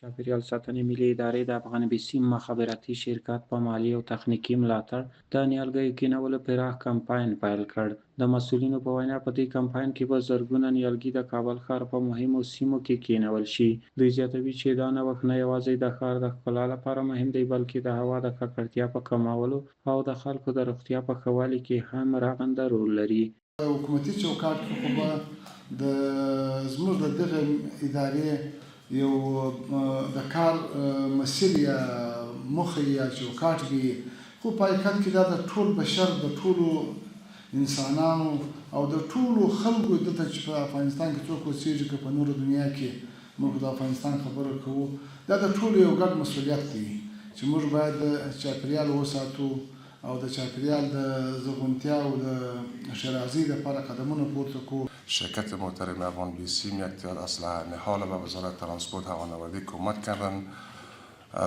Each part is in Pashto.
چاپیریال ساتنې ملي ادارې د افغان بیسیم مخابراتي شرکت په مالي او تخنیکي ملاتړ د نیالګیو کینولو پراخ کمپاین پیل کړ. د مسؤلینو په وینا په دې کمپاین کې به زرګونه نیالګي د کابل ښار په مهمو سیمو کې کینول شي. دوی زیاتوي چې دا نوښت نه یوازې د ښار د ښکلا لپاره مهم دی، بلکې د هوا د ککړتیا په کمولو او د خلکو د روغتیا په ښه والي کې هم رغنده رول لري. حکومتي چوکاټ کې خو به د زموږ د دغه ادارې یو د کار مسیر یا موخه یا چوکاټ وي، خو په حقیقت کې دا د ټول بشر د ټولو انسانانو او د ټولو خلکو دلته چې په افغانستان کې څوک اوسېږي که په نورو دنیا کې موږ د افغانستان خبره کوو، دا د ټولو یو ګډ مسؤلیت دی چې موږ باید د چاپېریال وساتو او د چاپېریال د زرغونتیا او د شرازی لپاره قدمونه پورته کړو. شرکت محترم افغان بیسیم یک تعداد اسلحه نهال به وزارت ترانسپورت هوانوردی کمک کردند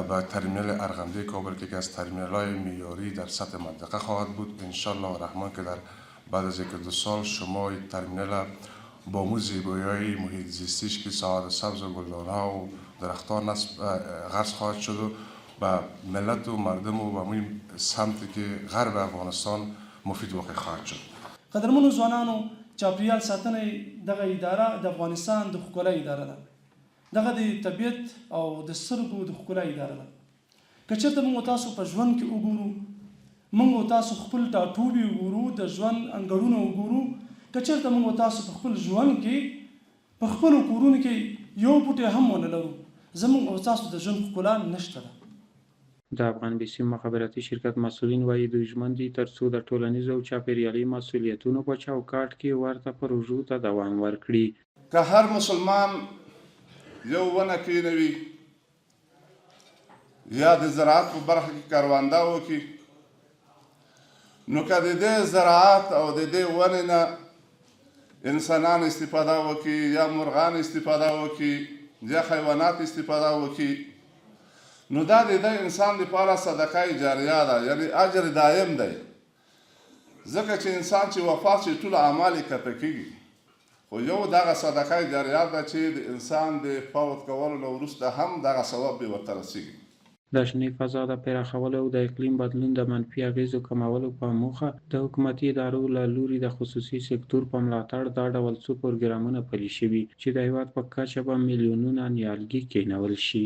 به ترمینال ارغنده کابل که یکی از ترمینال‌های معیاری در سطح منطقه خواهد بود. انشالله الرحمن که در بعد از 1-2 سال شما این ترمینال با اون زیبایی‌های محیط زیستیش که ساحات سبز و گلدان‌ها و درختان غرس خواهد شد و به ملت و مردم و به اون سمتی که غرب افغانستان مفید واقع خواهد شد. قدرمنو ځوانانو، چاپیریال ساتنې دغه اداره د افغانستان د ښکلا اداره ده. دغه د طبیعت او د سترګو د ښکلا اداره ده. که چېرته موږ تاسو په ژوند کې وګورو، موږ تاسو خپل ټاټوبي وګورو، د ژوند انګړونه وګورو، که چېرته موږ تاسو په خپل ژوند کې په خپلو کورونو کې یو بوټی هم ونه لرو، زموږ او تاسو د ژوند ښکلا نشته ده. د افغان بیسیم مخابراتي شرکت مسؤلین وایي دوی ژمن دي ترڅو د ټولنیزو او چاپیریالي مسؤلیتونو په چوکاټ کې ورته پروژو ته دوام ورکړي. که هر مسلمان یو ونه کینوي یا د زراعت په برخه کې کارونده وکړي، نو که د دې زراعت او د دې ونې نه انسانان استفاده وکړي یا مرغان استفاده وکړي یا حیوانات استفاده وکړي، نو دا د انسان لپاره صدقه جاریه ده، یعنی اجر دایم دی. ځکه چې انسان چې وفات شي ټول اعمال یې کته کېږي، خو یو دغه صدقه جاریه ده چې د انسان د فوت کولو نه وروسته هم دغه ثواب به ورته رسېږي. د شنې فضا د پراخولو او د اقلیم بدلون د منفي اغېزو کمولو په موخه د حکومتي ادارو له لوري د خصوصي سکتور په ملاتړ دا ډول څو پروګرامونه پلي شوي چې د هېواد په کچه به میلیونونه نیالګي کینول شي.